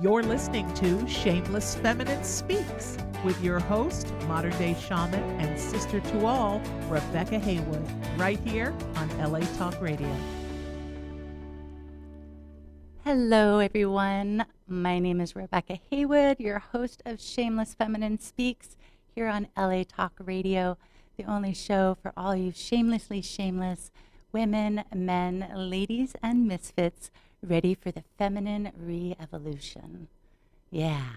You're listening to Shameless Feminine Speaks with your host, modern-day shaman and sister to all, Rebecca Haywood, right here on LA Talk Radio. Hello, everyone. My name is Rebecca Haywood, your host of Shameless Feminine Speaks here on LA Talk Radio, the only show for all you shamelessly shameless women, men, ladies, and misfits ready for the feminine re-evolution. Yeah.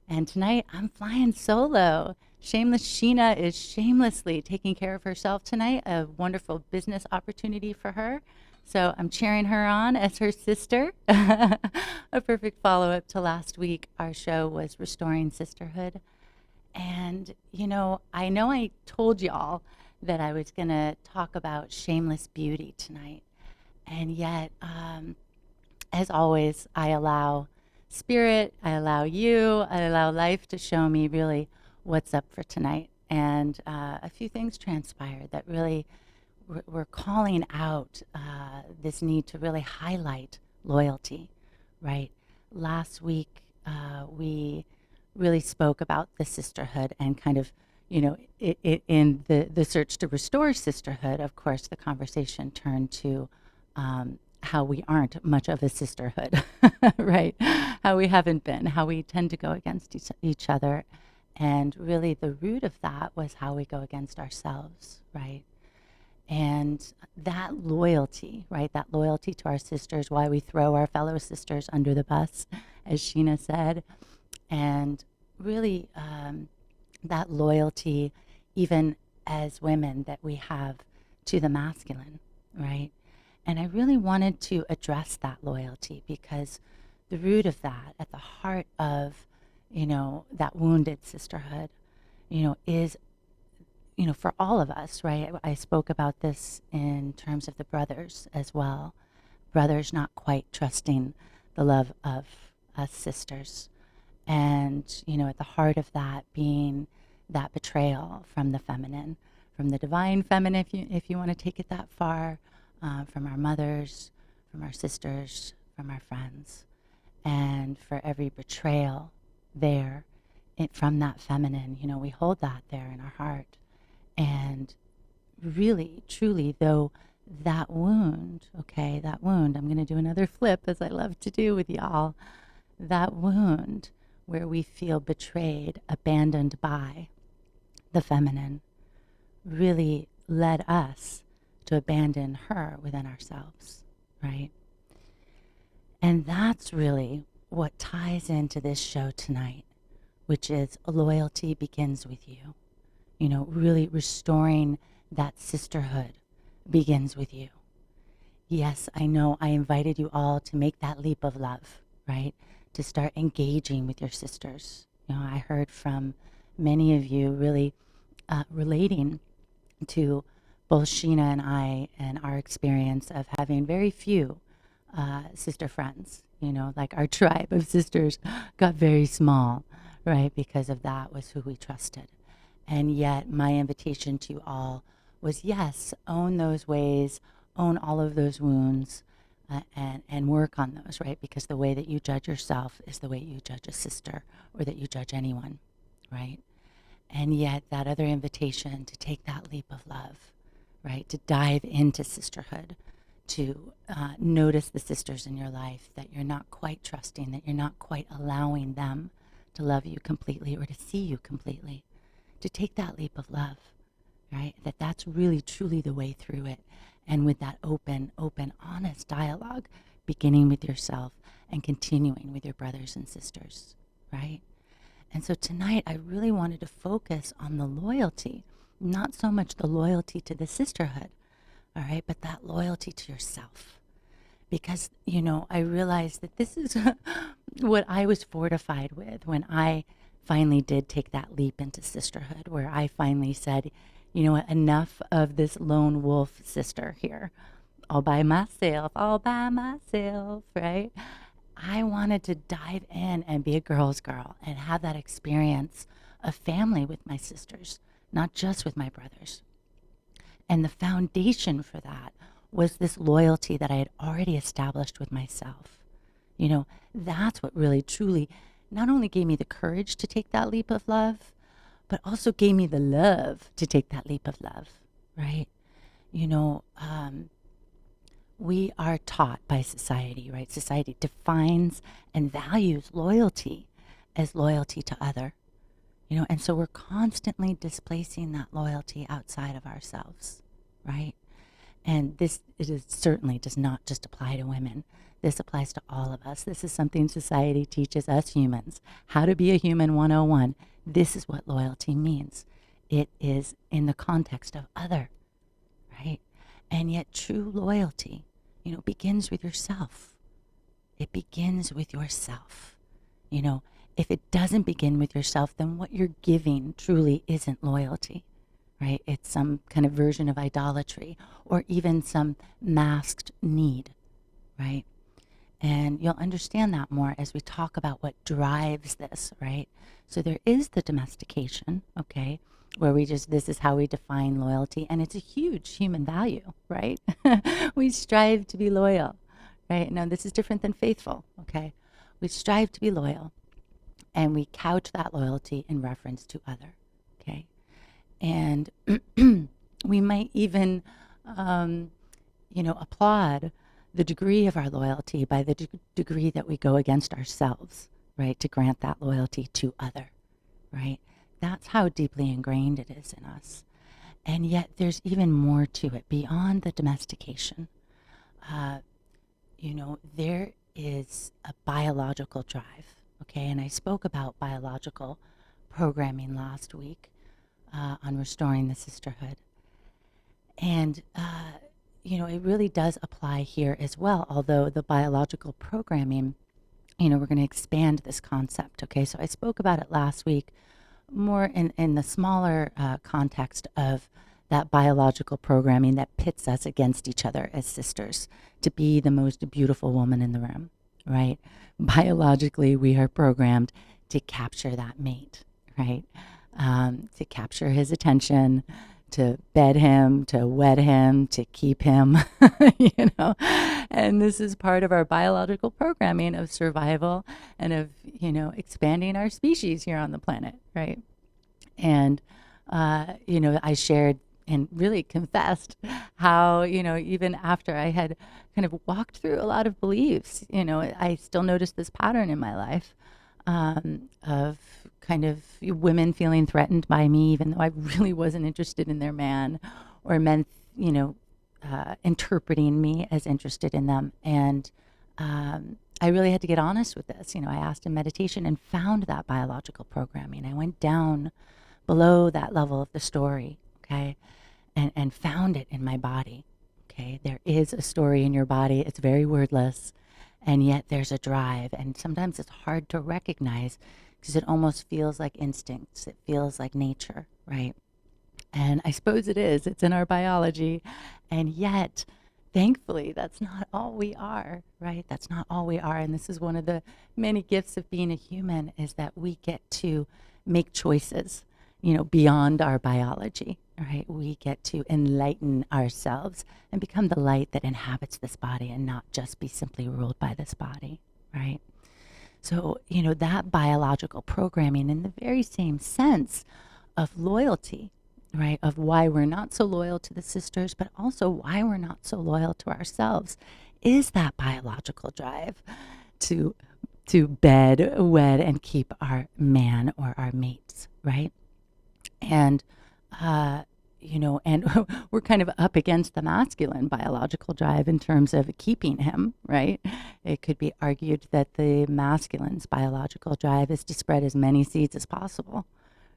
And tonight I'm flying solo. Shameless Sheena is shamelessly taking care of herself tonight, a wonderful business opportunity for her. So I'm cheering her on as her sister. A perfect follow-up to last week. Our show was Restoring Sisterhood. And, I know I told y'all that I was going to talk about shameless beauty tonight. And yet, as always, I allow spirit, I allow you, I allow life to show me really what's up for tonight. And a few things transpired that really we're calling out this need to really highlight loyalty, right? Last week, we really spoke about the sisterhood and kind of, in the search to restore sisterhood, of course, the conversation turned to how we aren't much of a sisterhood, right? How we haven't been, how we tend to go against each other. And really the root of that was how we go against ourselves, right? And that loyalty, right? That loyalty to our sisters, why we throw our fellow sisters under the bus, as Sheena said. And really that loyalty, even as women, that we have to the masculine, right? And I really wanted to address that loyalty because the root of that, at the heart of, that wounded sisterhood, is, for all of us, right? I spoke about this in terms of the brothers as well. Brothers not quite trusting the love of us sisters. And, at the heart of that being that betrayal from the feminine, from the divine feminine, if you want to take it that far, from our mothers, from our sisters, from our friends. And for every betrayal there from that feminine, we hold that there in our heart. And really, truly, though, that wound, I'm going to do another flip, as I love to do with y'all, that wound where we feel betrayed, abandoned by the feminine, really led us to abandon her within ourselves, right? And that's really what ties into this show tonight, which is loyalty begins with you. Really restoring that sisterhood begins with you. Yes, I know I invited you all to make that leap of love, right? To start engaging with your sisters. I heard from many of you really relating to both Sheena and I and our experience of having very few sister friends, like our tribe of sisters got very small, right? Because of that was who we trusted. And yet my invitation to you all was, yes, own those ways, own all of those wounds, and work on those, right? Because the way that you judge yourself is the way you judge a sister or that you judge anyone, right? And yet that other invitation to take that leap of love, right? To dive into sisterhood, to notice the sisters in your life that you're not quite trusting, that you're not quite allowing them to love you completely or to see you completely, to take that leap of love, right? That's really, truly the way through it. And with that open, honest dialogue, beginning with yourself and continuing with your brothers and sisters, right? And so tonight I really wanted to focus on the loyalty, not so much the loyalty to the sisterhood, all right, but that loyalty to yourself. Because, I realized that this is what I was fortified with when I finally did take that leap into sisterhood, where I finally said, enough of this lone wolf sister here, all by myself, right? I wanted to dive in and be a girl's girl and have that experience of family with my sisters, not just with my brothers. And the foundation for that was this loyalty that I had already established with myself. That's what really truly not only gave me the courage to take that leap of love, but also gave me the love to take that leap of love, right? We are taught by society, right? Society defines and values loyalty as loyalty to other, and so we're constantly displacing that loyalty outside of ourselves, right? And certainly does not just apply to women. This applies to all of us. This is something society teaches us humans. How to be a human 101. This is what loyalty means. It is in the context of other, right? And yet true loyalty, begins with yourself. It begins with yourself. If it doesn't begin with yourself, then what you're giving truly isn't loyalty, right? It's some kind of version of idolatry or even some masked need, right? And you'll understand that more as we talk about what drives this, right? So there is the domestication, okay, where this is how we define loyalty, and it's a huge human value, right? We strive to be loyal, right? Now, this is different than faithful, okay? We strive to be loyal, and we couch that loyalty in reference to other, okay? And we might even, applaud the degree of our loyalty by the degree that we go against ourselves, right, to grant that loyalty to other, right? That's how deeply ingrained it is in us. And yet there's even more to it beyond the domestication. There is a biological drive, okay? And I spoke about biological programming last week on restoring the sisterhood. And, it really does apply here as well, although the biological programming, we're going to expand this concept, okay? So I spoke about it last week more in the smaller context of that biological programming that pits us against each other as sisters to be the most beautiful woman in the room, right? Biologically, we are programmed to capture that mate, right? To capture his attention, to bed him, to wed him, to keep him, And this is part of our biological programming of survival and of, expanding our species here on the planet, right? And, I shared and really confessed how, even after I had kind of walked through a lot of beliefs, I still noticed this pattern in my life of kind of women feeling threatened by me, even though I really wasn't interested in their man, or men, interpreting me as interested in them. And I really had to get honest with this. I asked in meditation and found that biological programming. I went down below that level of the story, okay, and found it in my body, okay? There is a story in your body. It's very wordless, and yet there's a drive. And sometimes it's hard to recognize because it almost feels like instincts. It feels like nature, right? And I suppose it is. It's in our biology. And yet, thankfully, that's not all we are, right? That's not all we are. And this is one of the many gifts of being a human, is that we get to make choices, beyond our biology, right? We get to enlighten ourselves and become the light that inhabits this body and not just be simply ruled by this body, right? So, that biological programming, in the very same sense of loyalty, right, of why we're not so loyal to the sisters, but also why we're not so loyal to ourselves, is that biological drive to bed, wed, and keep our man or our mates, right? And, and we're kind of up against the masculine biological drive in terms of keeping him, right? It could be argued that the masculine's biological drive is to spread as many seeds as possible,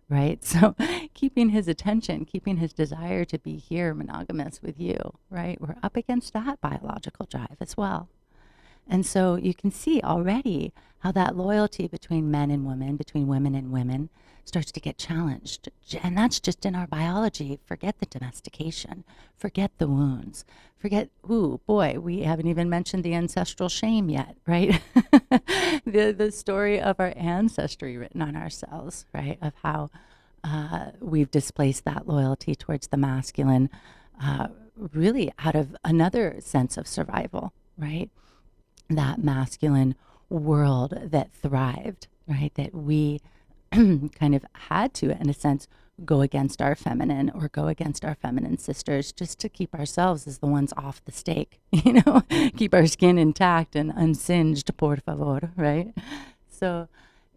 right? So keeping his attention, keeping his desire to be here monogamous with you, right? We're up against that biological drive as well. And so you can see already how that loyalty between men and women, between women and women, starts to get challenged. And that's just in our biology. Forget the domestication. Forget the wounds. Forget, we haven't even mentioned the ancestral shame yet, right? the story of our ancestry written on ourselves, right? Of how we've displaced that loyalty towards the masculine, really out of another sense of survival, right? That masculine world that thrived, right? That we kind of had to, in a sense, go against our feminine or go against our feminine sisters just to keep ourselves as the ones off the stake, keep our skin intact and unsinged, por favor, right? So,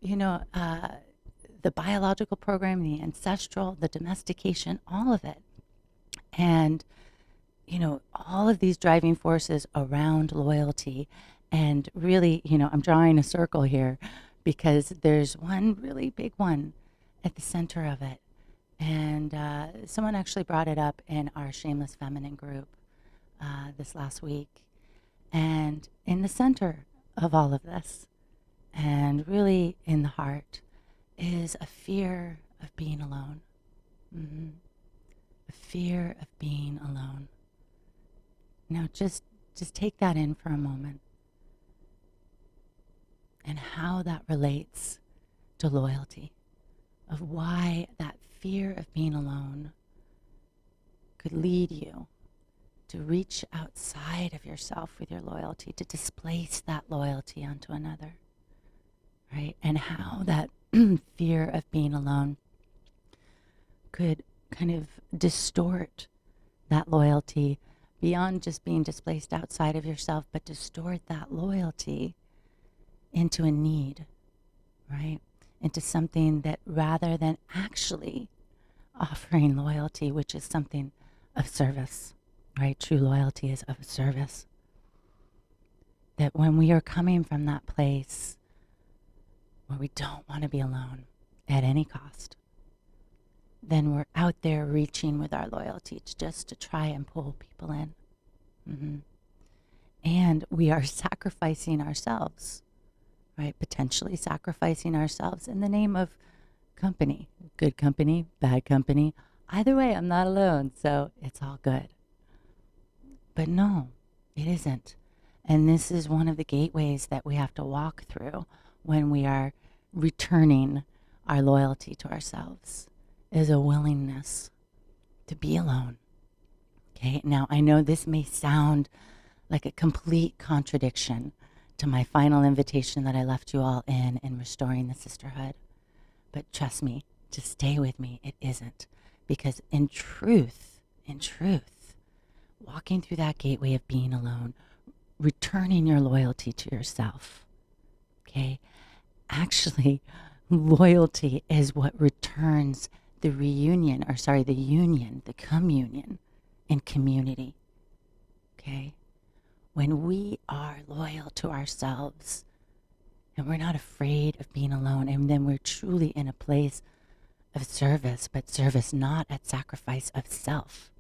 the biological program, the ancestral, the domestication, all of it. And, all of these driving forces around loyalty. And really, I'm drawing a circle here because there's one really big one at the center of it. And someone actually brought it up in our Shameless Feminine group this last week. And in the center of all of this, and really in the heart, is a fear of being alone. Mm-hmm. A fear of being alone. Now just take that in for a moment. And how that relates to loyalty. Of why that fear of being alone could lead you to reach outside of yourself with your loyalty, to displace that loyalty onto another, right? And how that fear of being alone could kind of distort that loyalty beyond just being displaced outside of yourself, but distort that loyalty into a need, right? Into something that rather than actually offering loyalty, which is something of service, right? True loyalty is of service. That when we are coming from that place where we don't want to be alone at any cost, then we're out there reaching with our loyalty just to try and pull people in. Mm-hmm. And we are sacrificing ourselves, right? Potentially sacrificing ourselves in the name of company. Good company, bad company. Either way, I'm not alone, so it's all good. But no, it isn't. And this is one of the gateways that we have to walk through when we are returning our loyalty to ourselves, is a willingness to be alone. Okay, now I know this may sound like a complete contradiction to my final invitation that I left you all in restoring the sisterhood. But trust me, just stay with me, it isn't. Because in truth, walking through that gateway of being alone, returning your loyalty to yourself, okay? Actually, loyalty is what returns the union and community, okay? When we are loyal to ourselves and we're not afraid of being alone, and then we're truly in a place of service, but service not at sacrifice of self,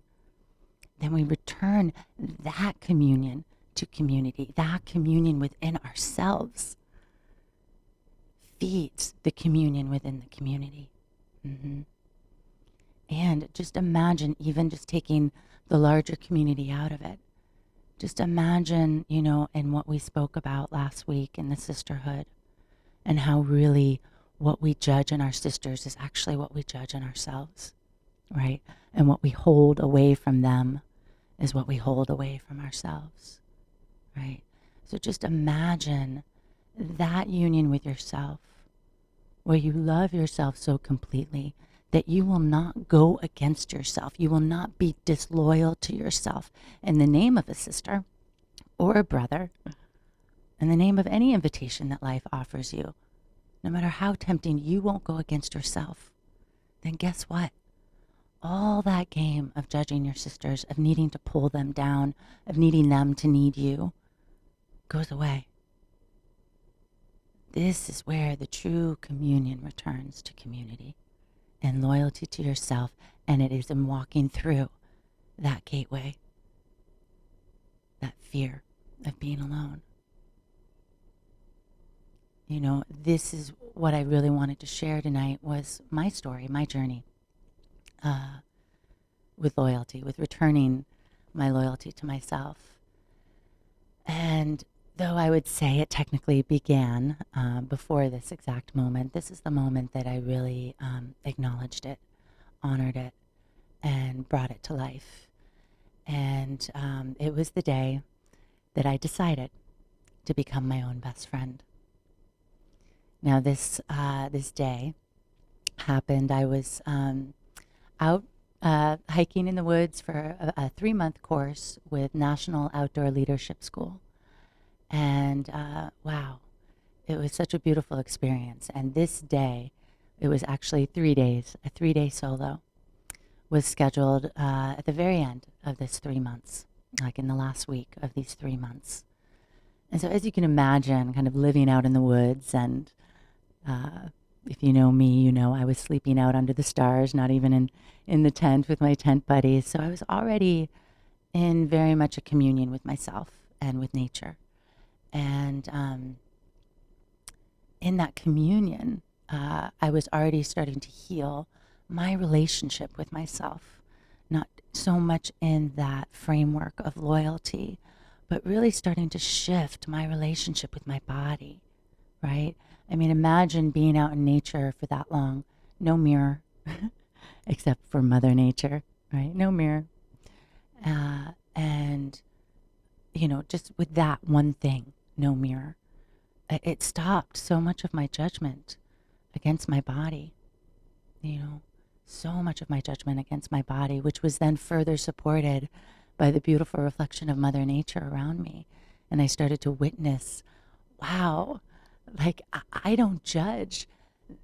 then we return that communion to community. That communion within ourselves feeds the communion within the community. Mm-hmm. And just imagine, even just taking the larger community out of it, just imagine, in what we spoke about last week in the sisterhood, and how really what we judge in our sisters is actually what we judge in ourselves, right? And what we hold away from them is what we hold away from ourselves, right? So just imagine that union with yourself, where you love yourself so completely that you will not go against yourself. You will not be disloyal to yourself in the name of a sister or a brother, in the name of any invitation that life offers you. No matter how tempting, you won't go against yourself. Then guess what? All that game of judging your sisters, of needing to pull them down, of needing them to need you, goes away. This is where the true communion returns to community and loyalty to yourself, and it is in walking through that gateway, that fear of being alone. This is what I really wanted to share tonight, was my story, my journey with loyalty, with returning my loyalty to myself. And though I would say it technically began before this exact moment, this is the moment that I really acknowledged it, honored it, and brought it to life. And it was the day that I decided to become my own best friend. Now, this day happened. I was out hiking in the woods for a 3-month course with National Outdoor Leadership School. And wow, it was such a beautiful experience. And this day, it was actually 3 days, a 3-day solo was scheduled at the very end of this 3 months, like in the last week of these 3 months. And so as you can imagine, kind of living out in the woods, and if you know me, you know I was sleeping out under the stars, not even in the tent with my tent buddies. So I was already in very much a communion with myself and with nature. And in that communion, I was already starting to heal my relationship with myself, not so much in that framework of loyalty, but really starting to shift my relationship with my body, right? I mean, imagine being out in nature for that long, no mirror, except for Mother Nature, right? No mirror. And, you know, just with that one thing, no mirror, it stopped so much of my judgment against my body, you know, so much of my judgment against my body, which was then further supported by the beautiful reflection of Mother Nature around me. And I started to witness, wow, like I don't judge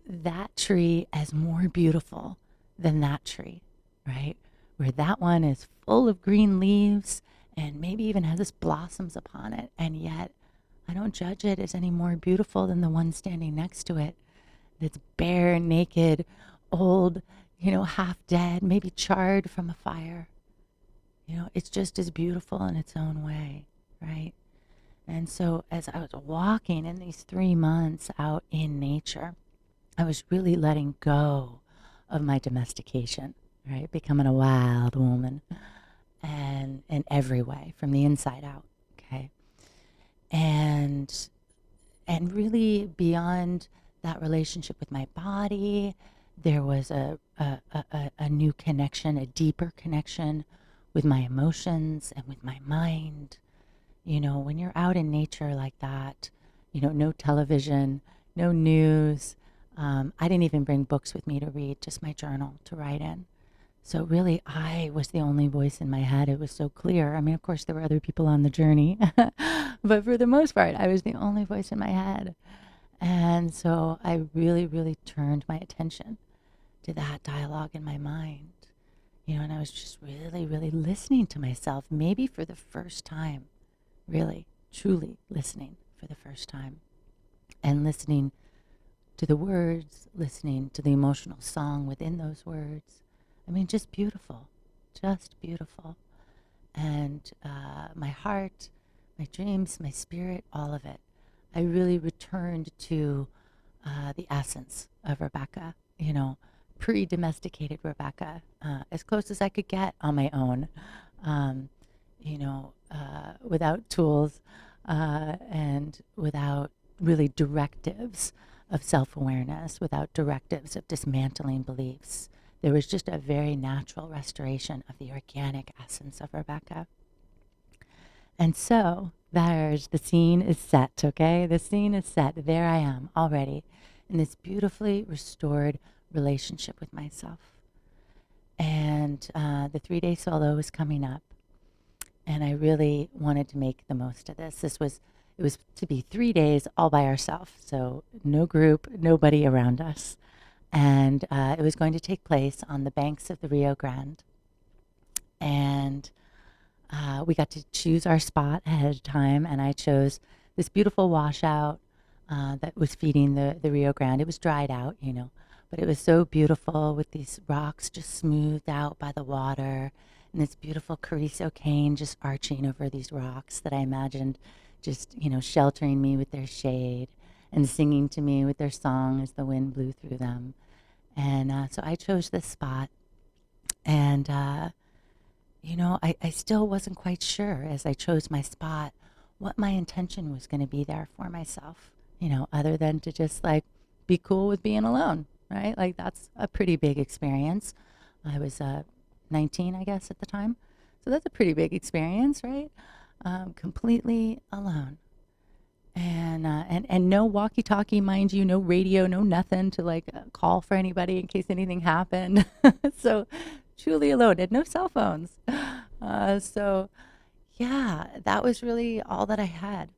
that tree as more beautiful than that tree, right? Where that one is full of green leaves and maybe even has blossoms upon it. And yet I don't judge it as any more beautiful than the one standing next to it that's bare, naked, old, you know, half dead, maybe charred from a fire. You know, it's just as beautiful in its own way, right? And so as I was walking in these 3 months out in nature, I was really letting go of my domestication, right? Becoming a wild woman, and in every way, from the inside out, okay? And really beyond that relationship with my body, there was a new connection, a deeper connection with my emotions and with my mind. You know, when you're out in nature like that, you know, no television, no news. I didn't even bring books with me to read, just my journal to write in. So really, I was the only voice in my head. It was so clear. I mean, of course, there were other people on the journey, but for the most part, I was the only voice in my head. And so I really, really turned my attention to that dialogue in my mind, you know, and I was just really, really listening to myself, maybe for the first time, really, truly listening for the first time, and listening to the words, listening to the emotional song within those words. I mean, just beautiful, just beautiful. And my heart, my dreams, my spirit, all of it. I really returned to the essence of Rebecca, you know, pre-domesticated Rebecca, as close as I could get on my own, you know, without tools and without really directives of self-awareness, without directives of dismantling beliefs. There was just a very natural restoration of the organic essence of Rebecca. And so the scene is set, okay? The scene is set. There I am already in this beautifully restored relationship with myself. And the 3-day solo was coming up, and I really wanted to make the most of this. It was to be 3 days all by ourselves, so no group, nobody around us. And it was going to take place on the banks of the Rio Grande. And we got to choose our spot ahead of time, and I chose this beautiful washout that was feeding the Rio Grande. It was dried out, you know, but it was so beautiful with these rocks just smoothed out by the water, and this beautiful carrizo cane just arching over these rocks that I imagined just, you know, sheltering me with their shade and singing to me with their song as the wind blew through them. And so I chose this spot, and you know, I still wasn't quite sure as I chose my spot what my intention was going to be there for myself, you know, other than to just like be cool with being alone, right? Like that's a pretty big experience. I was 19, I guess, at the time. So that's a pretty big experience, right? Completely alone. And and no walkie-talkie, mind you, no radio, no nothing to like call for anybody in case anything happened. So truly alone, and no cell phones. So yeah, that was really all that I had.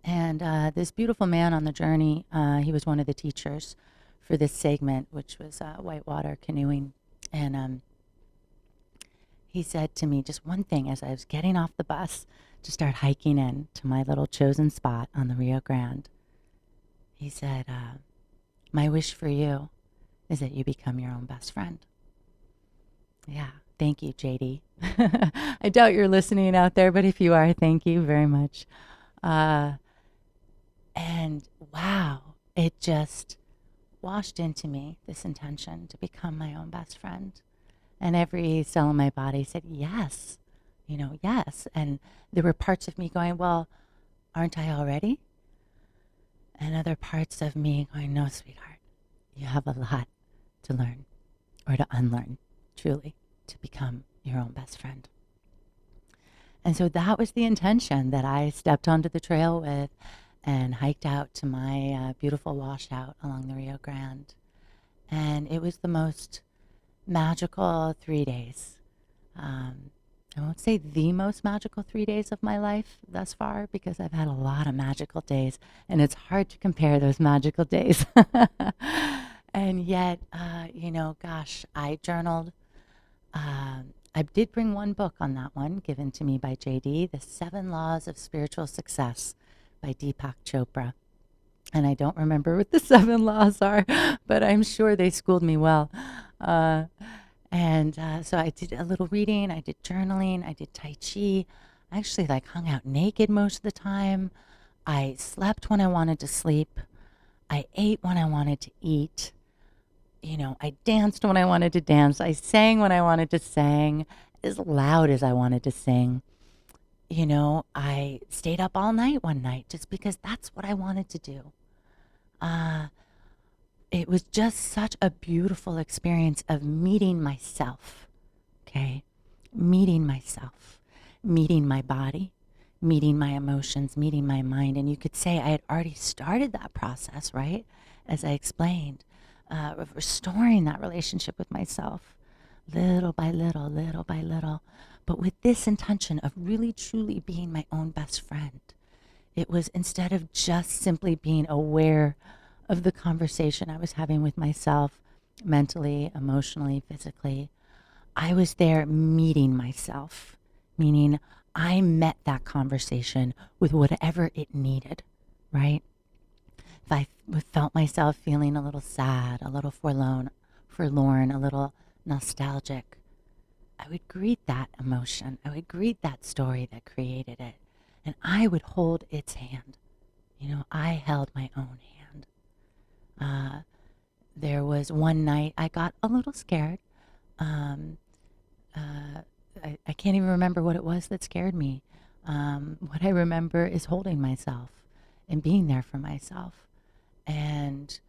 And this beautiful man on the journey, he was one of the teachers for this segment, which was whitewater canoeing. And he said to me just one thing as I was getting off the bus to start hiking in to my little chosen spot on the Rio Grande. He said, my wish for you is that you become your own best friend. Yeah, thank you, JD. I doubt you're listening out there, but if you are, thank you very much. And wow, it just washed into me, this intention to become my own best friend. And every cell in my body said, yes, yes. And there were parts of me going, well, aren't I already? And other parts of me going, no, sweetheart, you have a lot to learn or to unlearn, truly, to become your own best friend. And so that was the intention that I stepped onto the trail with and hiked out to my beautiful washout along the Rio Grande. And it was the most magical 3 days. I won't say the most magical 3 days of my life thus far, because I've had a lot of magical days, and it's hard to compare those magical days. And yet, gosh, I journaled. I did bring one book on that one, given to me by JD, The 7 Laws of Spiritual Success by Deepak Chopra. And I don't remember what the 7 laws are, but I'm sure they schooled me well. So I did a little reading, I did journaling, I did Tai Chi. I actually hung out naked most of the time. I slept when I wanted to sleep. I ate when I wanted to eat. I danced when I wanted to dance. I sang when I wanted to sing, as loud as I wanted to sing. I stayed up all night one night just because that's what I wanted to do. It was just such a beautiful experience of meeting myself, okay? Meeting myself, meeting my body, meeting my emotions, meeting my mind. And you could say I had already started that process, right? As I explained, of restoring that relationship with myself, little by little, little by little. But with this intention of really, truly being my own best friend. It was, instead of just simply being aware of the conversation I was having with myself, mentally, emotionally, physically, I was there meeting myself, meaning I met that conversation with whatever it needed, right? If I felt myself feeling a little sad, a little forlorn, a little nostalgic, I would greet that emotion. I would greet that story that created it. And I would hold its hand. I held my own hand. There was one night I got a little scared. I can't even remember what it was that scared me. What I remember is holding myself and being there for myself. And,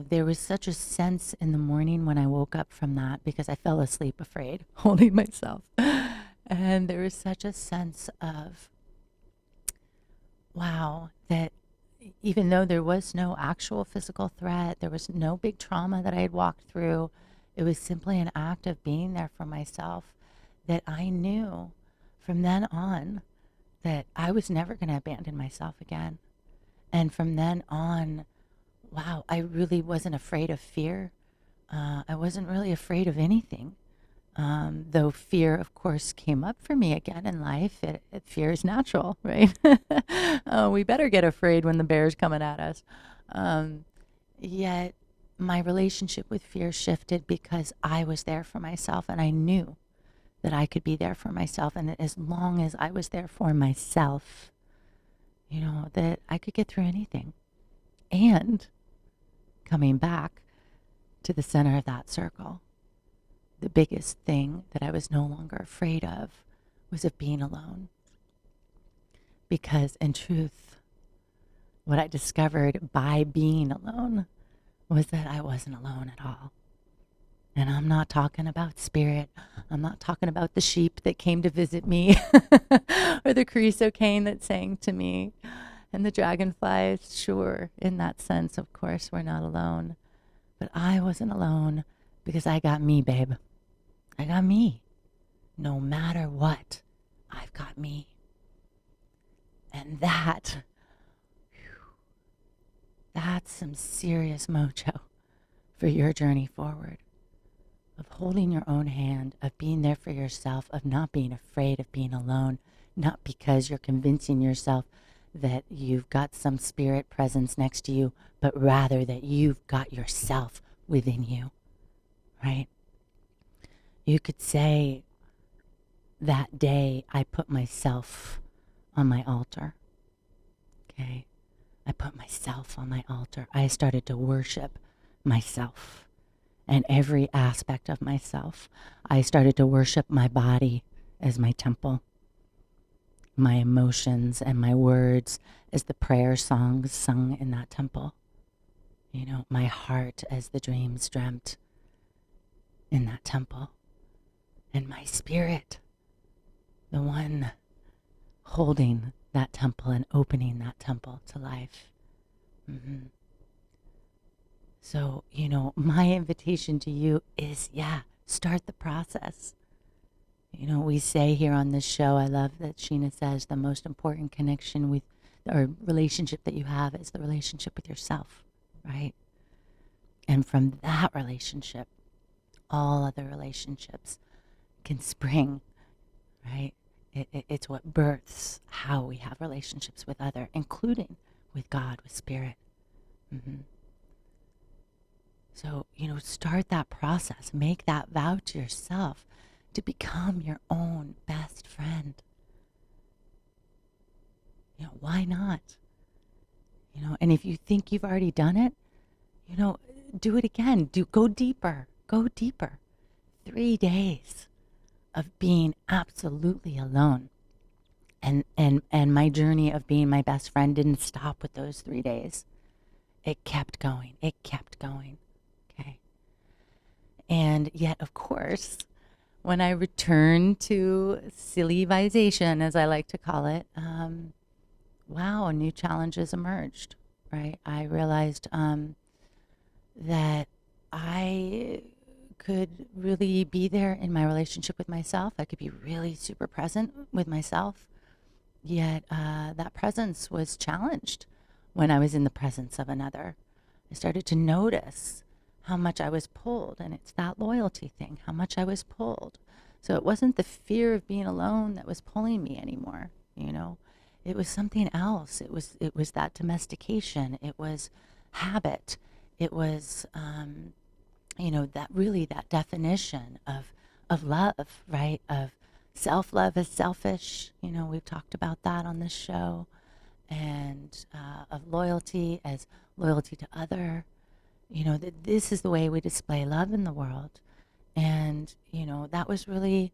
there was such a sense in the morning when I woke up from that, because I fell asleep afraid, holding myself. And there was such a sense of, wow, that even though there was no actual physical threat, there was no big trauma that I had walked through, it was simply an act of being there for myself, that I knew from then on that I was never going to abandon myself again. And from then on, wow, I really wasn't afraid of fear. I wasn't really afraid of anything. Though fear, of course, came up for me again in life. Fear is natural, right? We better get afraid when the bear's coming at us. Yet my relationship with fear shifted because I was there for myself, and I knew that I could be there for myself. And that as long as I was there for myself, that I could get through anything. And coming back to the center of that circle, the biggest thing that I was no longer afraid of was of being alone. Because in truth, what I discovered by being alone was that I wasn't alone at all. And I'm not talking about spirit. I'm not talking about the sheep that came to visit me or the creosote cane that sang to me. And the dragonflies, sure, in that sense, of course, we're not alone. But I wasn't alone because I got me, babe. I got me. No matter what, I've got me. And that's some serious mojo for your journey forward, of holding your own hand, of being there for yourself, of not being afraid of being alone, not because you're convincing yourself that you've got some spirit presence next to you, but rather that you've got yourself within you, right? You could say, that day I put myself on my altar, okay? I put myself on my altar. I started to worship myself and every aspect of myself. I started to worship my body as my temple, my emotions and my words as the prayer songs sung in that temple. You know, my heart as the dreams dreamt in that temple. And my spirit, the one holding that temple and opening that temple to life. Mm-hmm. So, you know, my invitation to you is, start the process. You know, we say here on this show, I love that Sheena says the most important connection with, or relationship that you have is the relationship with yourself, right? And from that relationship, all other relationships can spring, right? It's what births how we have relationships with other, including with God, with spirit. Mm-hmm. So, you know, start that process. Make that vow to yourself to become your own best friend. You know, why not? You know, and if you think you've already done it, you know, do it again. Go deeper. Go deeper. 3 days of being absolutely alone. And my journey of being my best friend didn't stop with those 3 days. It kept going. It kept going. Okay. And yet, of course, when I returned to civilization, as I like to call it, new challenges emerged, right? I realized that I could really be there in my relationship with myself. I could be really super present with myself. Yet that presence was challenged when I was in the presence of another. I started to notice how much I was pulled, and it's that loyalty thing, how much I was pulled. So it wasn't the fear of being alone that was pulling me anymore, you know. It was something else. It was that domestication. It was habit. It was, that definition of love, right? Of self-love as selfish. You know, we've talked about that on this show. And of loyalty as loyalty to other. You know, this is the way we display love in the world. And, you know, that was really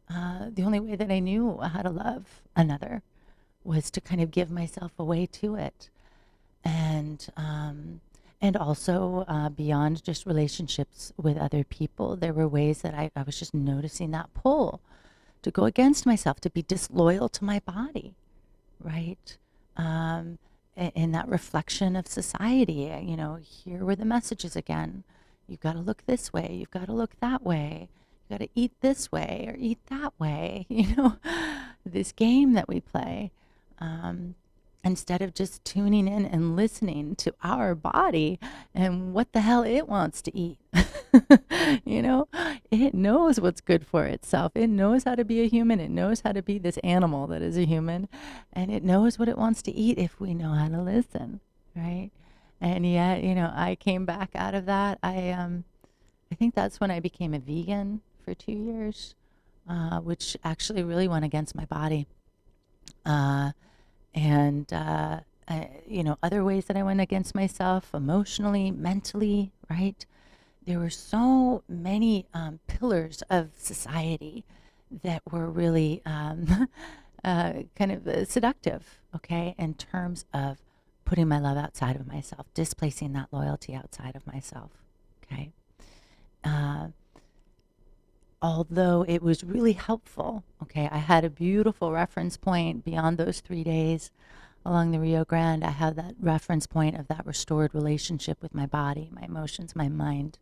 the only way that I knew how to love another, was to kind of give myself away to it. And also beyond just relationships with other people, there were ways that I was just noticing that pull to go against myself, to be disloyal to my body, right? In that reflection of society, you know, here were the messages again. You've got to look this way. You've got to look that way. You've got to eat this way or eat that way. You know, this game that we play. Instead of just tuning in and listening to our body and what the hell it wants to eat. You know, it knows what's good for itself. It knows how to be a human. It knows how to be this animal that is a human. And it knows what it wants to eat if we know how to listen, right? And yet, you know, I came back out of that. I think that's when I became a vegan for 2 years, which actually really went against my body. Other ways that I went against myself, emotionally, mentally, right? There were so many pillars of society that were really kind of seductive, okay, in terms of putting my love outside of myself, displacing that loyalty outside of myself, okay? Although it was really helpful, okay, I had a beautiful reference point beyond those 3 days along the Rio Grande, I have that reference point of that restored relationship with my body, my emotions, my mind,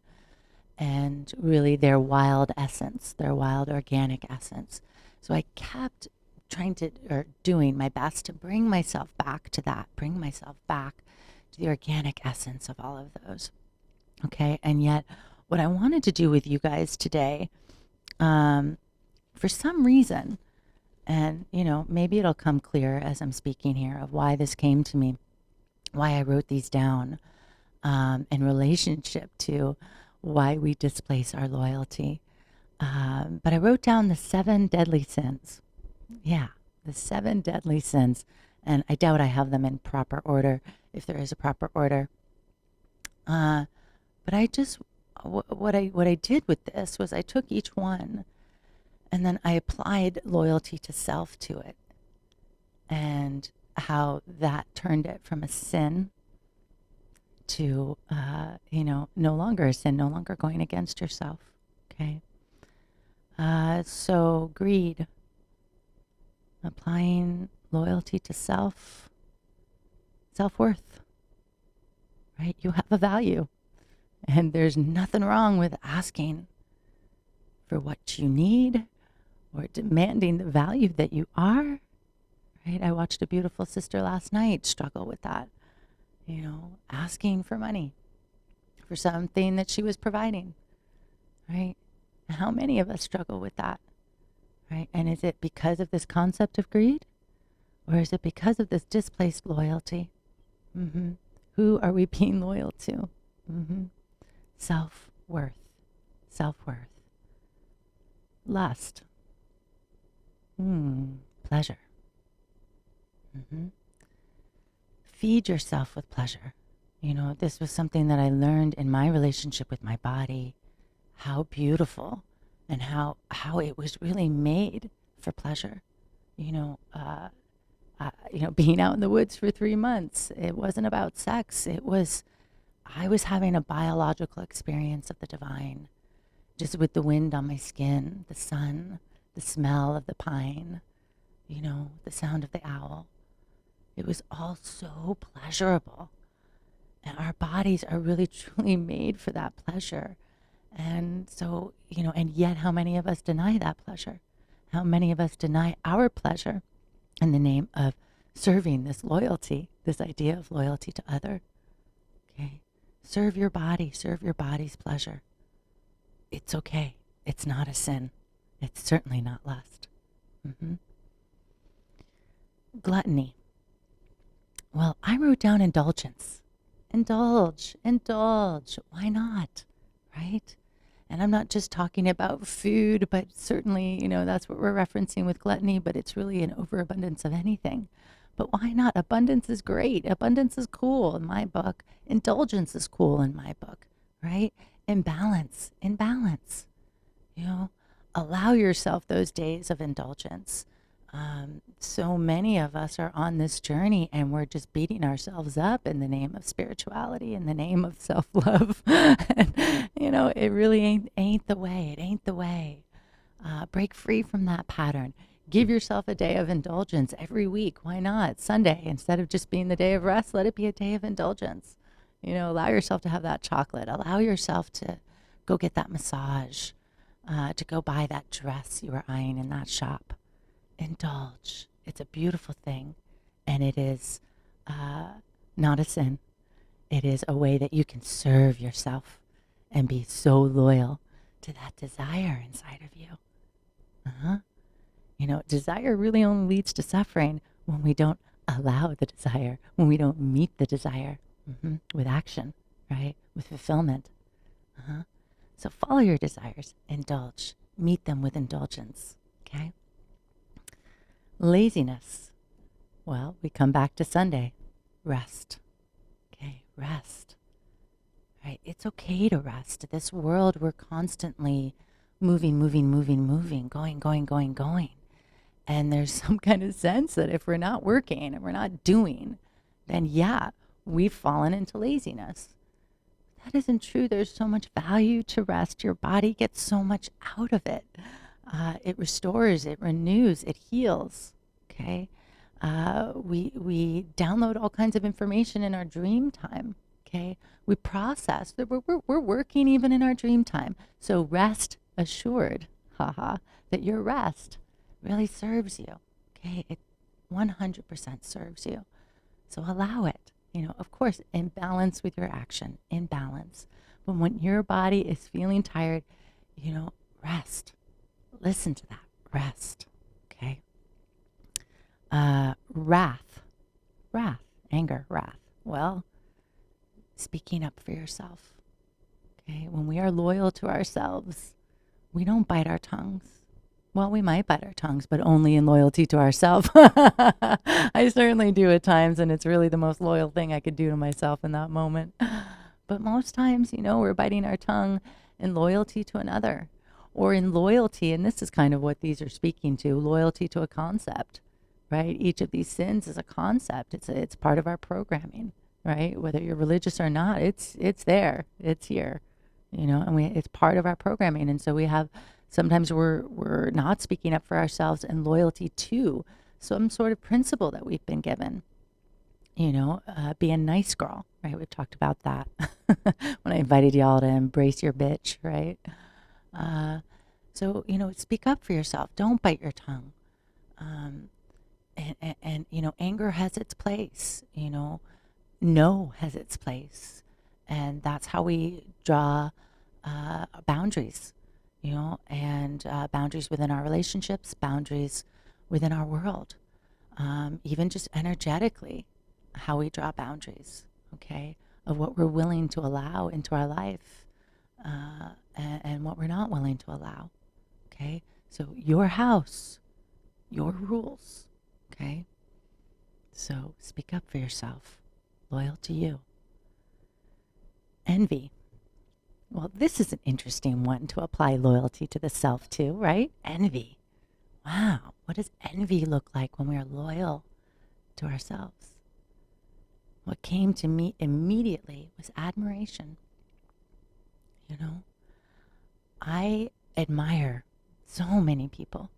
and really their wild essence, their wild organic essence. So I kept doing my best to bring myself back to that, bring myself back to the organic essence of all of those. Okay. And yet, what I wanted to do with you guys today, for some reason, and, maybe it'll come clear as I'm speaking here of why this came to me, why I wrote these down in relationship to why we displace our loyalty. But I wrote down the 7 deadly sins. Yeah, the 7 deadly sins. And I doubt I have them in proper order, if there is a proper order. But I just, what I did with this was I took each one and then I applied loyalty to self to it, and how that turned it from a sin to, no longer a sin, no longer going against yourself. Okay. So greed, applying loyalty to self-worth, right? You have a value, and there's nothing wrong with asking for what you need or demanding the value that you are, right? I watched a beautiful sister last night struggle with that, asking for money for something that she was providing, right? And how many of us struggle with that, right? And is it because of this concept of greed, or is it because of this displaced loyalty? Mm-hmm. Who are we being loyal to? Mm-hmm. Self-worth. Self-worth. Lust. Pleasure. Mm-hmm. Feed yourself with pleasure. This was something that I learned in my relationship with my body, how beautiful and how it was really made for pleasure. Being out in the woods for 3 months, it wasn't about sex. I was having a biological experience of the divine, just with the wind on my skin, the sun, the smell of the pine, the sound of the owl. It was all so pleasurable. And our bodies are really, truly made for that pleasure. And so, and yet how many of us deny that pleasure? How many of us deny our pleasure in the name of serving this loyalty, this idea of loyalty to other? Okay. Serve your body, serve your body's pleasure. It's okay. It's not a sin. It's certainly not lust. Mm-hmm. Gluttony. Well, I wrote down indulgence. Indulge. Why not? Right? And I'm not just talking about food, but certainly, that's what we're referencing with gluttony, but it's really an overabundance of anything. But why not? Abundance is great. Abundance is cool in my book. Indulgence is cool in my book, right? Imbalance. Allow yourself those days of indulgence. So many of us are on this journey and we're just beating ourselves up in the name of spirituality, in the name of self-love. And, it really ain't the way. It ain't the way. Break free from that pattern. Give yourself a day of indulgence every week. Why not? Sunday, instead of just being the day of rest, let it be a day of indulgence. Allow yourself to have that chocolate. Allow yourself to go get that massage, to go buy that dress you were eyeing in that shop. Indulge. It's a beautiful thing. And it is not a sin. It is a way that you can serve yourself and be so loyal to that desire inside of you. Desire really only leads to suffering when we don't allow the desire, when we don't meet the desire with action, right? With fulfillment. So follow your desires, indulge, meet them with indulgence, okay? Laziness. Well, we come back to Sunday. Rest. Okay, rest. Right? It's okay to rest. This world, we're constantly moving, going. And there's some kind of sense that if we're not working and we're not doing, then yeah, we've fallen into laziness. That isn't true. There's so much value to rest. Your body gets so much out of it. It restores, it renews, it heals. Okay. We download all kinds of information in our dream time. Okay, we process that we're working even in our dream time. So rest assured, haha, that your rest really serves you. Okay, it 100% serves you. So allow it. Of course, in balance with your action, in balance. But when your body is feeling tired, rest. Listen to that. Rest. Okay. Wrath, anger, wrath. Well, speaking up for yourself. Okay. When we are loyal to ourselves, we don't bite our tongues. Well, we might bite our tongues, but only in loyalty to ourselves. I certainly do at times, and it's really the most loyal thing I could do to myself in that moment. But most times, we're biting our tongue in loyalty to another, or in loyalty, and this is kind of what these are speaking to, loyalty to a concept, right? Each of these sins is a concept. It's part of our programming, right? Whether you're religious or not, it's there, it's here, and it's part of our programming. And so we have, sometimes we're not speaking up for ourselves in loyalty to some sort of principle that we've been given. Be a nice girl, right? We've talked about that when I invited y'all to embrace your bitch, right? So, speak up for yourself. Don't bite your tongue. And anger has its place, no has its place. And that's how we draw boundaries, and boundaries within our relationships, boundaries within our world, even just energetically, how we draw boundaries, okay, of what we're willing to allow into our life, and what we're not willing to allow, okay? So your house, your rules, okay? So speak up for yourself, loyal to you. Envy. Well, this is an interesting one to apply loyalty to the self to, right? Envy. Wow, what does envy look like when we are loyal to ourselves? What came to me immediately was admiration. I admire so many people,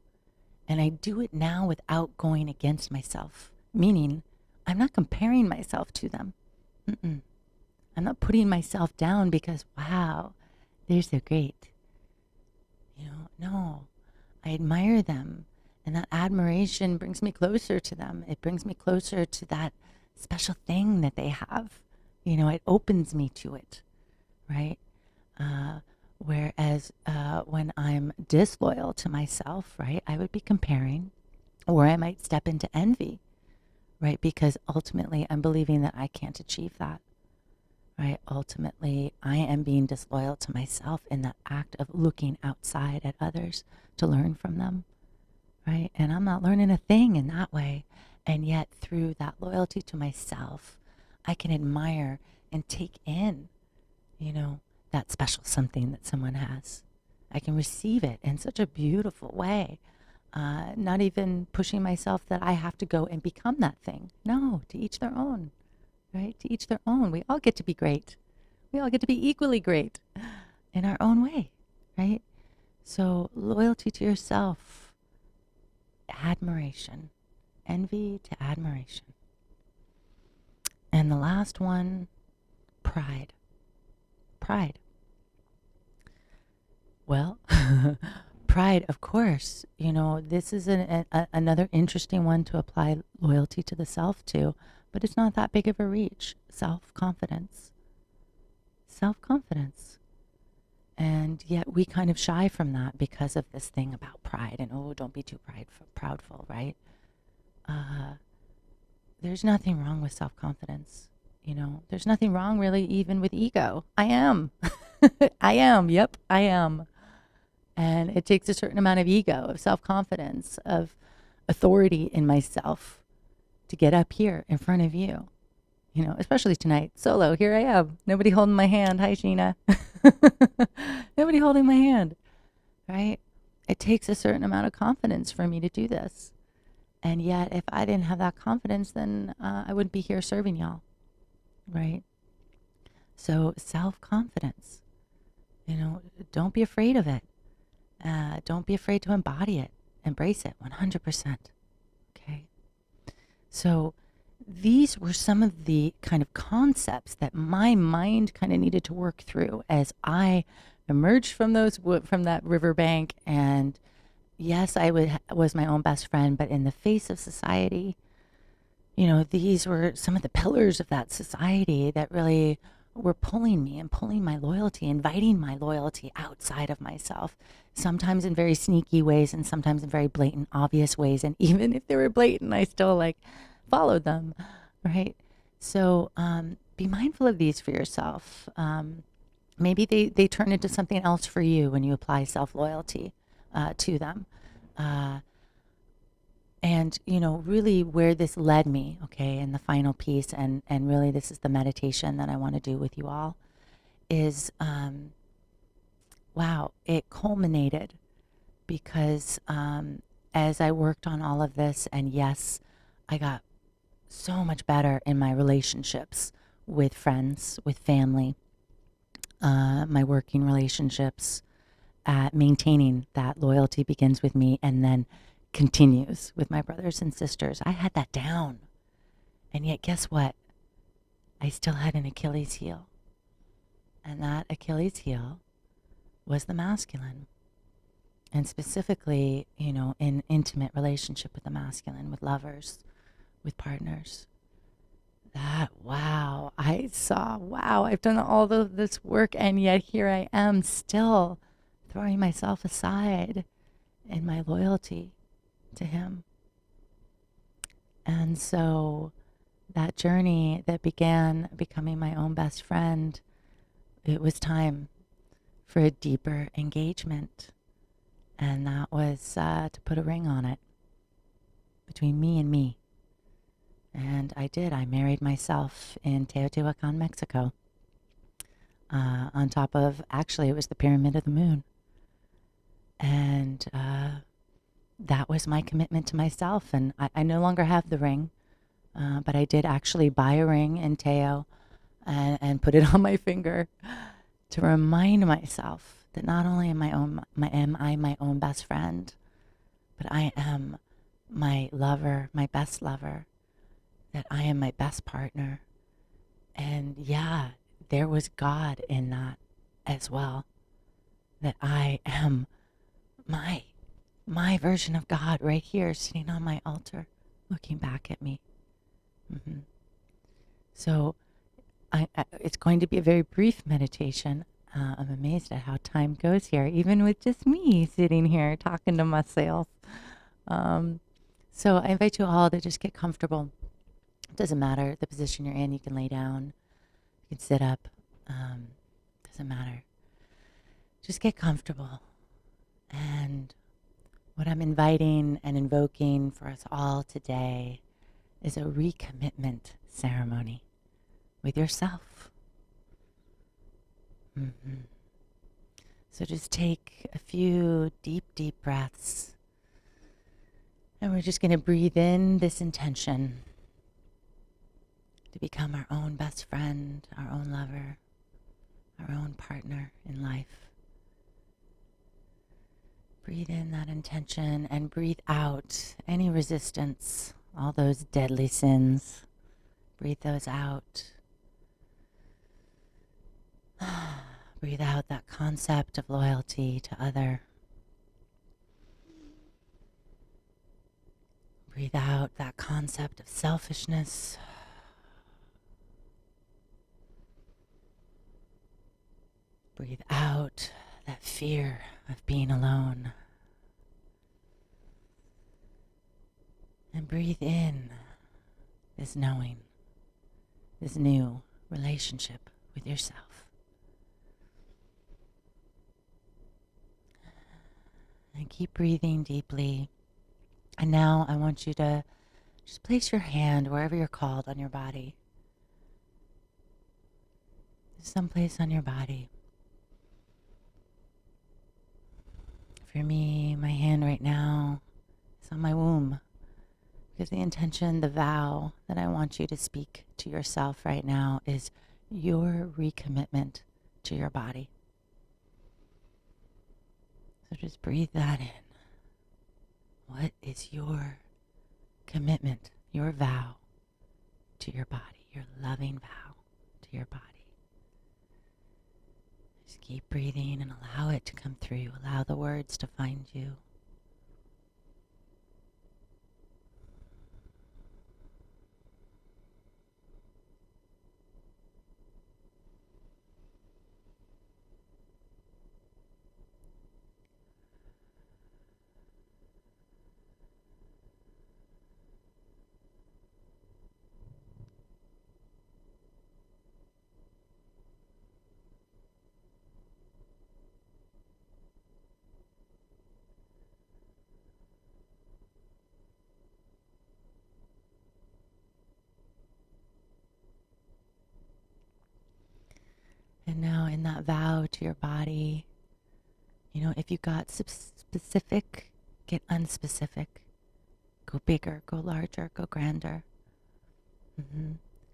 and I do it now without going against myself, meaning I'm not comparing myself to them. I'm not putting myself down because, wow, they're so great. No, I admire them, and that admiration brings me closer to them. It brings me closer to that special thing that they have. It opens me to it, right? Whereas when I'm disloyal to myself, right, I would be comparing, or I might step into envy, right? Because ultimately I'm believing that I can't achieve that, right? Ultimately, I am being disloyal to myself in that act of looking outside at others to learn from them, right? And I'm not learning a thing in that way. And yet through that loyalty to myself, I can admire and take in, that special something that someone has. I can receive it in such a beautiful way. Not even pushing myself that I have to go and become that thing. No, to each their own, right? To each their own. We all get to be great. We all get to be equally great in our own way, right? So loyalty to yourself, admiration, envy to admiration. And the last one, pride. Pride. Well, pride, of course, this is another interesting one to apply loyalty to the self to, but it's not that big of a reach. Self-confidence. Self-confidence. And yet we kind of shy from that because of this thing about pride and, oh, don't be too proudful, right? There's nothing wrong with self-confidence. There's nothing wrong really even with ego. I am. I am. Yep, I am. And it takes a certain amount of ego, of self-confidence, of authority in myself to get up here in front of you. Especially tonight, solo, here I am. Nobody holding my hand. Hi, Sheena. Nobody holding my hand, right? It takes a certain amount of confidence for me to do this. And yet, if I didn't have that confidence, then I wouldn't be here serving y'all, right? So self-confidence, don't be afraid of it. Don't be afraid to embody it. Embrace it 100%, okay? So these were some of the kind of concepts that my mind kind of needed to work through as I emerged from from that riverbank. And yes, was my own best friend, but in the face of society, these were some of the pillars of that society that really were pulling me and pulling my loyalty, inviting my loyalty outside of myself, sometimes in very sneaky ways and sometimes in very blatant, obvious ways. And even if they were blatant, I still followed them, right? So be mindful of these for yourself. Maybe they turn into something else for you when you apply self-loyalty to them. And, really where this led me, okay, in the final piece, and really this is the meditation that I want to do with you all, is, wow, it culminated because as I worked on all of this, and yes, I got so much better in my relationships with friends, with family, my working relationships, at maintaining that loyalty begins with me and then continues with my brothers and sisters. I had that down. And yet, guess what? I still had an Achilles heel. And that Achilles heel was the masculine. And specifically, in intimate relationship with the masculine, with lovers, with partners. I've done all of this work, and yet here I am still throwing myself aside in my loyalty to him. And so that journey that began becoming my own best friend, it was time for a deeper engagement. And that was to put a ring on it between me and me. And I did. I married myself in Teotihuacan, Mexico, on top of, actually, it was the Pyramid of the Moon. And that was my commitment to myself. And I no longer have the ring, but I did actually buy a ring in Teo and put it on my finger to remind myself that not only am I my own best friend, but I am my lover, my best lover, that I am my best partner. And yeah, there was God in that as well, that I am my version of God right here sitting on my altar looking back at me. Mm-hmm. So it's going to be a very brief meditation. I'm amazed at how time goes here, even with just me sitting here talking to myself. So I invite you all to just get comfortable. It doesn't matter the position you're in. You can lay down. You can sit up. Doesn't matter. Just get comfortable. And what I'm inviting and invoking for us all today is a recommitment ceremony with yourself. Mm-hmm. So just take a few deep, deep breaths. And we're just going to breathe in this intention to become our own best friend, our own lover, our own partner in life. Breathe in that intention and breathe out any resistance, all those deadly sins. Breathe those out. Breathe out that concept of loyalty to other. Breathe out that concept of selfishness. Breathe out that fear of being alone. And breathe in this knowing, this new relationship with yourself. And keep breathing deeply. And now I want you to just place your hand wherever you're called on your body. Someplace on your body. For me, my hand right now is on my womb. Because the intention, the vow that I want you to speak to yourself right now is your recommitment to your body. So just breathe that in. What is your commitment your vow to your body, your loving vow to your body. Just keep breathing and allow it to come through you. Allow the words to find you. And now in that vow to your body, if you got specific, get unspecific. Go bigger, go larger, go grander.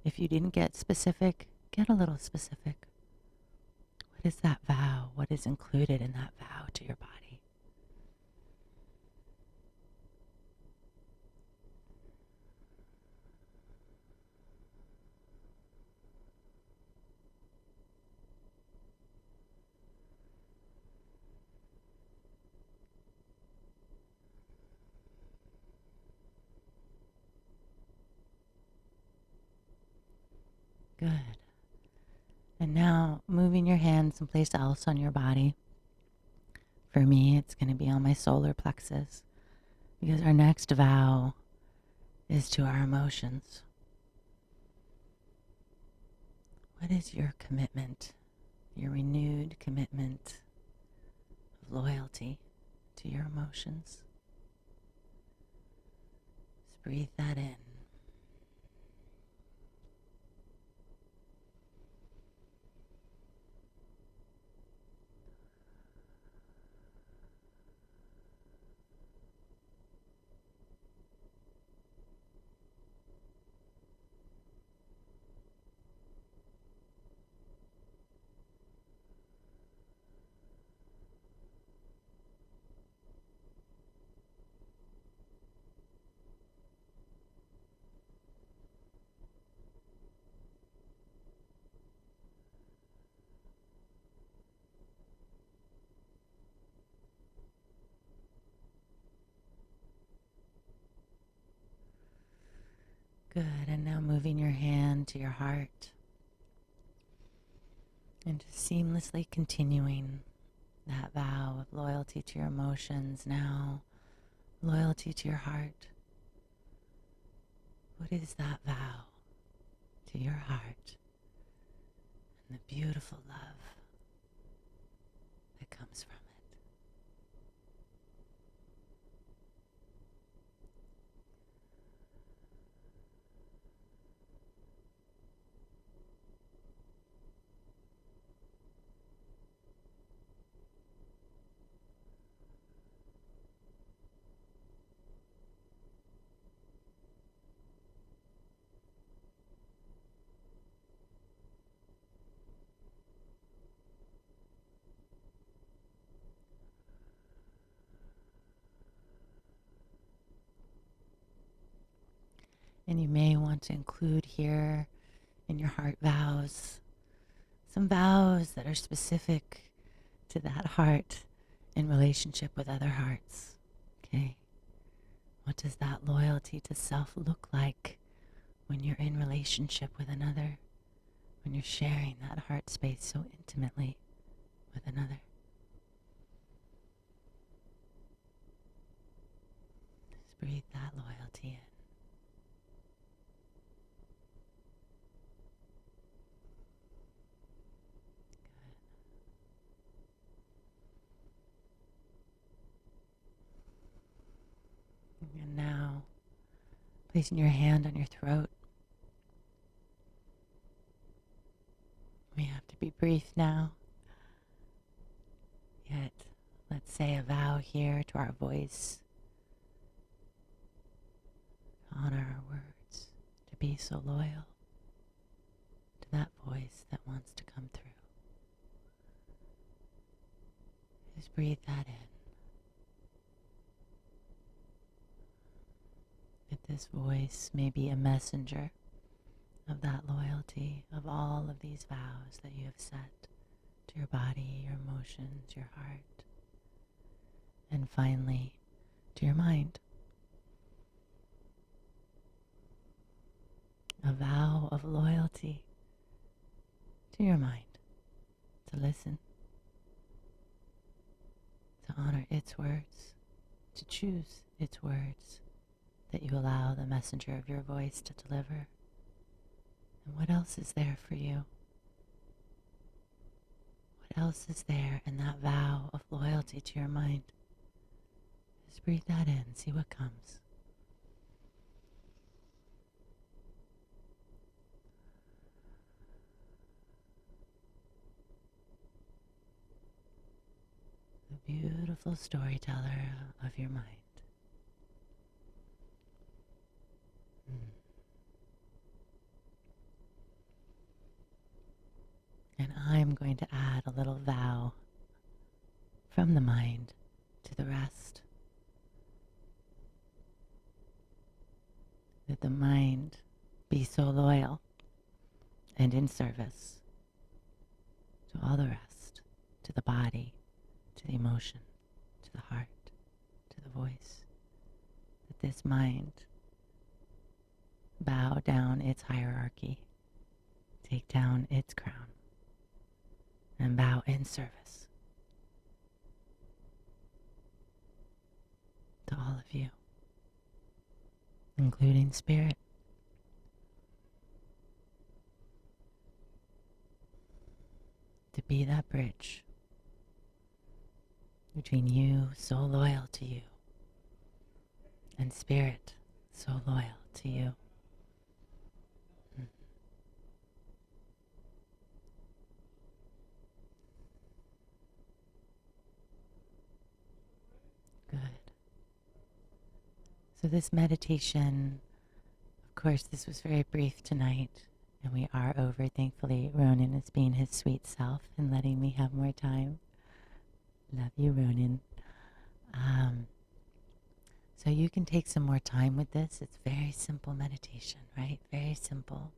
If you didn't get specific, get a little specific. What is that vow? What is included in that vow to your body? Good. And now moving your hand someplace else on your body. For me, it's going to be on my solar plexus, because our next vow is to our emotions. What is your commitment, your renewed commitment of loyalty to your emotions? Just breathe that in. Good, and now moving your hand to your heart and just seamlessly continuing that vow of loyalty to your emotions. Now, loyalty to your heart. What is that vow to your heart and the beautiful love that comes from it? And you may want to include here in your heart vows some vows that are specific to that heart in relationship with other hearts. Okay? What does that loyalty to self look like when you're in relationship with another? When you're sharing that heart space so intimately with another? Just breathe that loyalty in. And now, placing your hand on your throat. We have to be brief now. Yet, let's say a vow here to our voice. To honor our words. To be so loyal to that voice that wants to come through. Just breathe that in. Let this voice may be a messenger of that loyalty, of all of these vows that you have set to your body, your emotions, your heart, and finally to your mind. A vow of loyalty to your mind, to listen, to honor its words, to choose its words that you allow the messenger of your voice to deliver. And what else is there for you? What else is there in that vow of loyalty to your mind? Just breathe that in, see what comes. The beautiful storyteller of your mind. And I'm going to add a little vow from the mind to the rest. That the mind be so loyal and in service to all the rest, to the body, to the emotion, to the heart, to the voice. That this mind bow down its hierarchy, take down its crown, and bow in service to all of you, including spirit. To be that bridge between you, so loyal to you, and spirit, so loyal to you. Good. So this meditation, of course, this was very brief tonight, and we are over. Thankfully, Ronan is being his sweet self and letting me have more time. Love you, Ronan. So you can take some more time with this. It's very simple meditation, right? Very simple.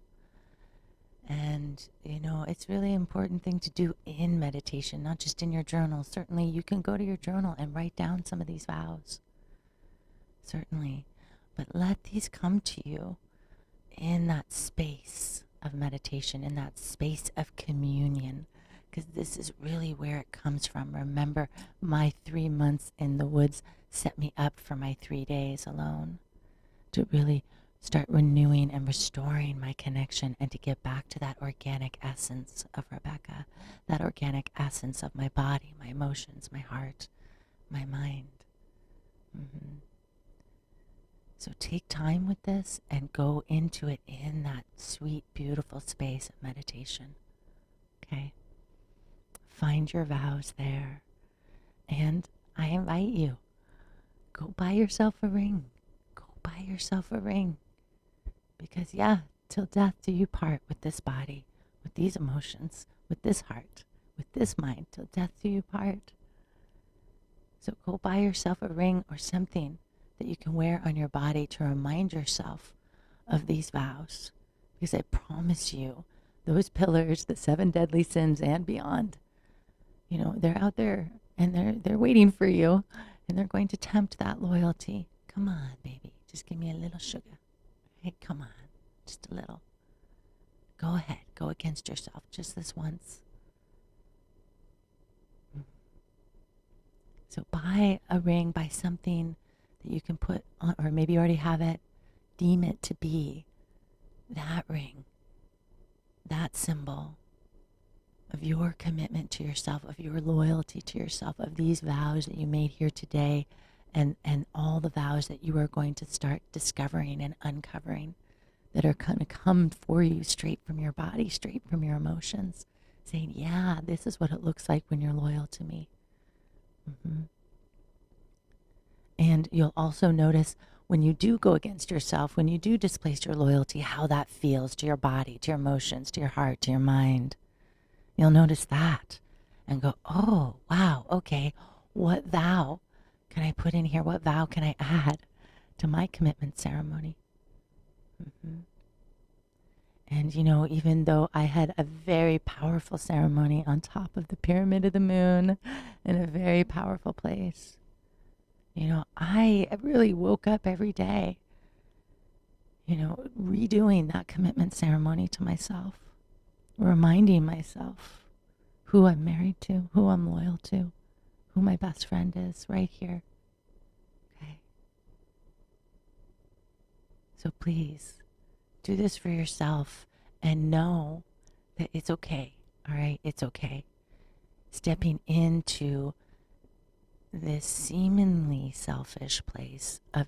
And, you know, it's really important thing to do in meditation, not just in your journal. Certainly, you can go to your journal and write down some of these vows. Certainly. But let these come to you in that space of meditation, in that space of communion, because this is really where it comes from. Remember, my 3 months in the woods set me up for my 3 days alone to really start renewing and restoring my connection and to get back to that organic essence of Rebecca, that organic essence of my body, my emotions, my heart, my mind. So take time with this and go into it in that sweet, beautiful space of meditation. Okay? Find your vows there. And I invite you, go buy yourself a ring. Go buy yourself a ring. Because yeah, till death do you part with this body, with these emotions, with this heart, with this mind, till death do you part. So go buy yourself a ring or something that you can wear on your body to remind yourself of these vows. Because I promise you, those pillars, the 7 deadly sins and beyond, you know, they're out there and they're waiting for you, and they're going to tempt that loyalty. Come on, baby, just give me a little sugar. Hey, come on, just a little. Go ahead, go against yourself just this once. So buy a ring, buy something that you can put on, or maybe you already have it. Deem it to be that ring, that symbol of your commitment to yourself, of your loyalty to yourself, of these vows that you made here today, and all the vows that you are going to start discovering and uncovering that are going to come for you straight from your body, straight from your emotions, saying, yeah, this is what it looks like when you're loyal to me. And you'll also notice when you do go against yourself, when you do displace your loyalty, how that feels to your body, to your emotions, to your heart, to your mind. You'll notice that and go, oh, wow, okay, what vow can I put in here? What vow can I add to my commitment ceremony? Mhm. And, even though I had a very powerful ceremony on top of the Pyramid of the Moon in a very powerful place, I really woke up every day, redoing that commitment ceremony to myself, reminding myself who I'm married to, who I'm loyal to, who my best friend is right here. Okay. So please do this for yourself and know that it's okay. All right. It's okay. Stepping into this seemingly selfish place of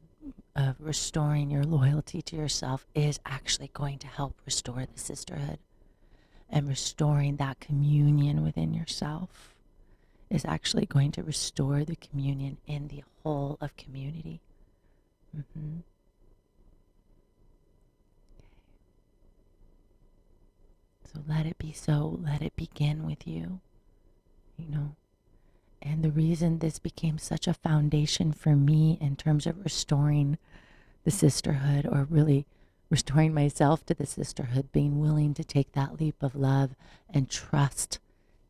restoring your loyalty to yourself is actually going to help restore the sisterhood, and restoring that communion within yourself is actually going to restore the communion in the whole of community. Mm-hmm. So let it be so. Let it begin with you, And the reason this became such a foundation for me in terms of restoring the sisterhood, or really restoring myself to the sisterhood, being willing to take that leap of love and trust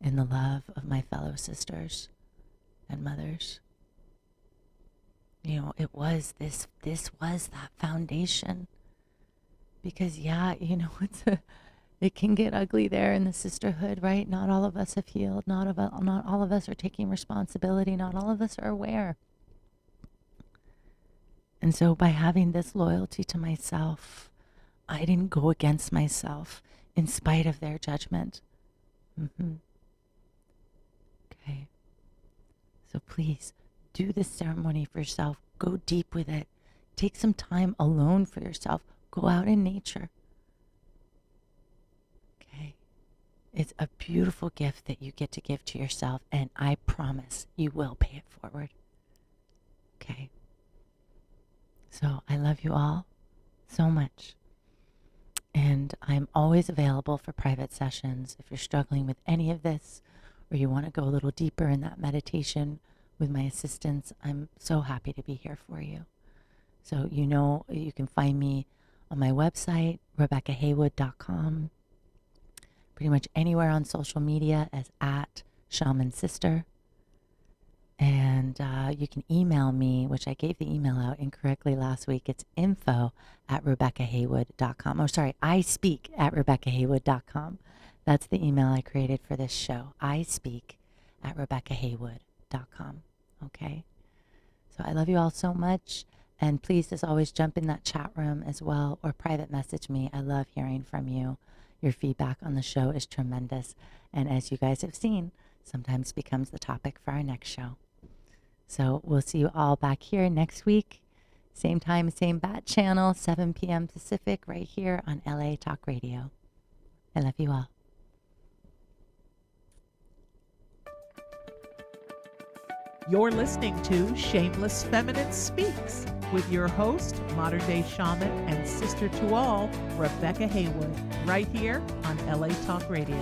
in the love of my fellow sisters and mothers. It was this was that foundation. Because it can get ugly there in the sisterhood, right? Not all of us have healed. Not all of us are taking responsibility. Not all of us are aware. And so by having this loyalty to myself, I didn't go against myself in spite of their judgment. Mm-hmm. Okay. So please do this ceremony for yourself. Go deep with it. Take some time alone for yourself. Go out in nature. Okay. It's a beautiful gift that you get to give to yourself, and I promise you will pay it forward. Okay. So I love you all so much. And I'm always available for private sessions if you're struggling with any of this, or you want to go a little deeper in that meditation with my assistance. I'm so happy to be here for you. So you can find me on my website, RebeccaHaywood.com. Pretty much anywhere on social media as @ShamanSister. And you can email me, which I gave the email out incorrectly last week. It's info@RebeccaHaywood.com. Oh, sorry, I speak at RebeccaHaywood.com. That's the email I created for this show. I speak at RebeccaHaywood.com. Okay? So I love you all so much. And please, as always, jump in that chat room as well, or private message me. I love hearing from you. Your feedback on the show is tremendous. And as you guys have seen, sometimes becomes the topic for our next show. So we'll see you all back here next week. Same time, same bat channel, 7 p.m. Pacific, right here on LA Talk Radio. I love you all. You're listening to Shameless Feminine Speaks with your host, modern-day shaman and sister to all, Rebecca Haywood, right here on LA Talk Radio.